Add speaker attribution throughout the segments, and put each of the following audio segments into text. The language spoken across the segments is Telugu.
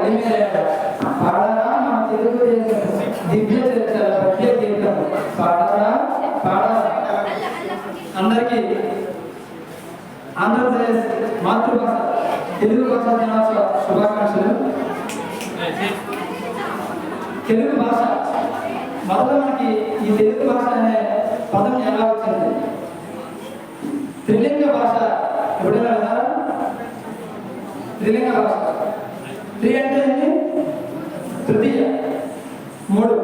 Speaker 1: కలిమేలేట పాడరా మన తెలుగు దేశం దివ్య చరిత్ర పద్య గీతం పాడరా పాడరా. అందరికీ ఆంధ్రప్రదేశ్ మాతృభాష తెలుగు భాషా దినోత్సవ శుభాకాంక్షలు. తెలుగు భాష మొదట మనకి ఈ తెలుగు భాష అనే పదం ఎలా వచ్చింది? త్రిలింగ భాష ఎప్పుడైనా విన్నారా? త్రిలింగ భాష. త్రి అంటే ఏంటి? తృతీయ. మూడు.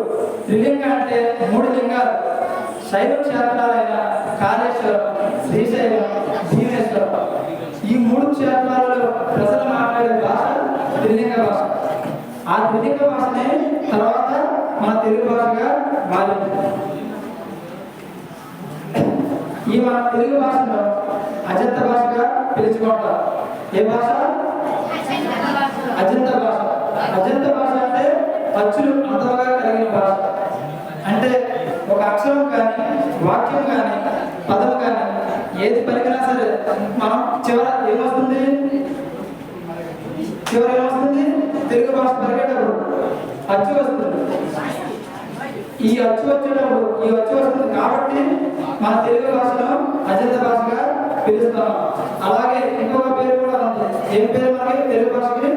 Speaker 1: త్రిలింగ అంటే మూడు లింగాలు. శైవ క్షేత్రాలైన కాళేశ్వరం, శ్రీశైలం, భీమేశ్వరం ఈ మూడు క్షేత్రాలలో ప్రజలు మాట్లాడే భాష త్రిలింగ భాష. ఆ త్రిలింగ భాషనే తర్వాత మన తెలుగు భాషగా మారింది. ఈ మన తెలుగు భాషను అజంత భాషగా పిలుచుకుంటారు. ఏ భాష? అజంత భాష. అజంత భాష అంటే అచ్చులు అంతగా కలిగిన భాష. అంటే ఒక అక్షరం కానీ వాక్యం కానీ పదం కానీ ఏది పలికినా సరే మనం చివర ఏమొస్తుంది? చివర ఏమొస్తుంది? తెలుగు భాష పలికేటప్పుడు అచ్చు వస్తుంది. ఈ అచ్చు వచ్చేటప్పుడు ఈ అచ్చు వస్తుంది కాబట్టి మన తెలుగు భాషను అజంత భాషగా పిలుస్తాం. అలాగే ఇంకొక పేరు కూడా ఉంది. ఏం పేరు మనకి తెలుగు భాషకి?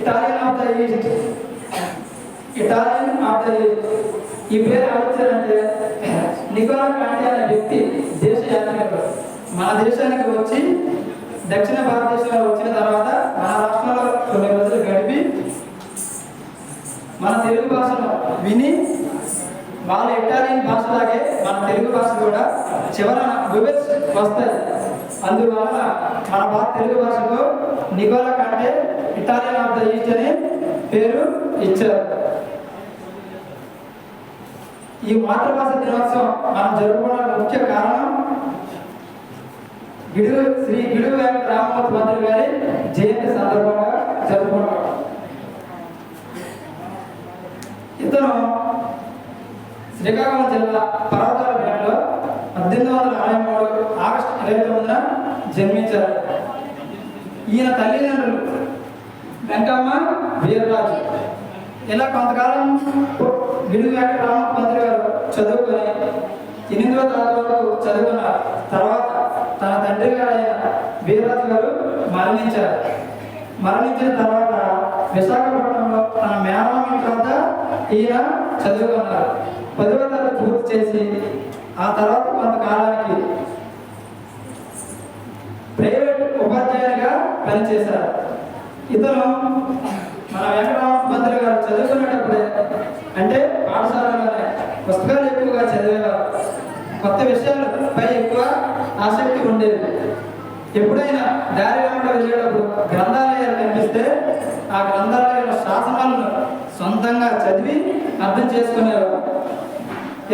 Speaker 1: Italian of the east. Italian of the east. ఈ పేరు ఆలోచనంటే నికోలా కాంటి అనే వ్యక్తి దేశ యాత్రికుడు మన దేశానికి వచ్చి దక్షిణ భారతదేశంలో వచ్చిన తర్వాత మన రాష్ట్రంలో కొన్ని రోజులు గడిపి మన తెలుగు భాషను విని వాళ్ళ ఇటాలియన్ భాషలాగే మన తెలుగు భాష కూడా చివరన వివెట్స్ వస్తాయి. అందువల్ల మన తెలుగు భాషకు Nicola Conti Italian of the East అనే పేరు ఇచ్చారు. ఈ మాతృభాష దినోత్సవం మనం జరుపుకోవడానికి ముఖ్య కారణం శ్రీ గిడుగు వెంకట రామమూర్తి మంత్రి గారి జయంతి సందర్భంగా జరుపుకుంటాం. ఇతను శ్రీకాకుళం జిల్లా పర్వతాలపేటలో 1863 ఆగస్టు 29న జన్మించారు. ఈయన తల్లిదండ్రులు వెంకమ్మ, వీర్రాజు. ఇలా కొంతకాలం గిడుగు వెంకట రామమూర్తి మంత్రి గారు చదువుకొని 8వ తరగతి వరకు చదువుకున్నారు. తర్వాత తన తండ్రి గారైన వీర్రాజు గారు మరణించారు. మరణించిన తర్వాత విశాఖపట్నంలో తన మేనమామ ఇంటి వద్ద ఈయన చదువుకున్నారు. 10వ తరగతి పూర్తి చేసి ఆ తర్వాత కొంతకాలానికి ప్రైవేట్ ఉపాధ్యాయునిగా పనిచేశారు. ఇతను మన వెంకటరామమూర్తి మంత్రి గారు చదువుకునేటప్పుడే అంటే పాఠశాలలోనే పుస్తకాలు ఎక్కువగా చదివేవారు. కొత్త విషయాలపై ఎక్కువ ఆసక్తి ఉండేది. ఎప్పుడైనా దారి వెంబడి వెళ్ళేటప్పుడు గ్రంథాలయాలు కనిపిస్తే ఆ గ్రంథాలయంలో శాసనాలను సొంతంగా చదివి అర్థం చేసుకునేవారు.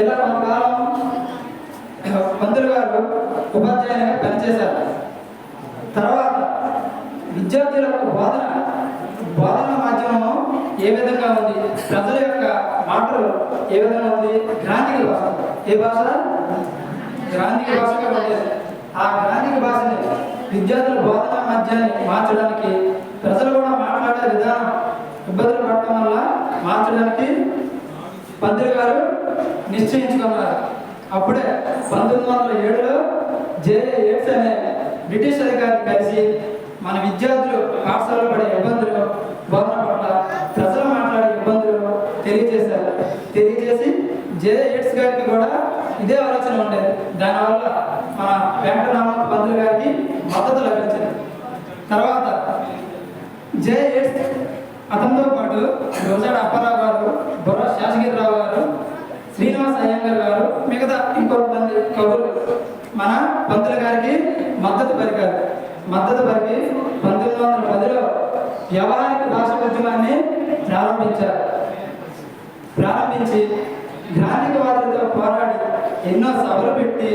Speaker 1: ఇలా కొంతకాలం పంతులు గారు ఉపాధ్యాయునిగా పనిచేశారు. తర్వాత విద్యార్థులకు బోధన మాధ్యమం ఏ విధంగా ఉంది, ప్రజల యొక్క మాటలు ఏ విధంగా ఉంది? గ్రాంధిక భాష. ఏ భాష? గ్రాంధిక భాషగా ఉండేది. ఆ గ్రాంధిక భాషని విద్యార్థుల బోధన మాధ్యాన్ని మార్చడానికి, ప్రజలు కూడా మాట్లాడే విధానం ఇబ్బందులు పడటం వల్ల మార్చడానికి పంతులు గారు నిశ్చయించుకున్నారు. అప్పుడే 1907లో జేఏ ఎయిడ్స్ అనే బ్రిటిష్ అధికారిని కలిసి మన విద్యార్థులు పాఠశాలలో పడే ఇబ్బందులు, బోధన పట్ల ప్రజలు మాట్లాడే ఇబ్బందులు తెలియజేశారు. తెలియజేసి జేఏ ఎయిడ్స్ గారికి కూడా ఇదే ఆలోచన ఉండేది. దానివల్ల మన వెంకట రామమూర్తి మంత్రి గారికి మద్దతు లభించింది. తర్వాత జేఏ ఎయిడ్స్ అతనితో పాటు రోజాడ అప్పారావు గారు, బొర్ర శేషగిరిరావు గారు, శ్రీనివాస అయ్యంగార్ గారు, మిగతా ఇంకొంతమంది కవులు మన పంతులు గారికి మద్దతు పలికి 1910లో వ్యవహారిక భాష ఉద్యమాన్ని ప్రారంభించి గ్రాంధికవాదులతో పోరాడి ఎన్నో సభలు పెట్టి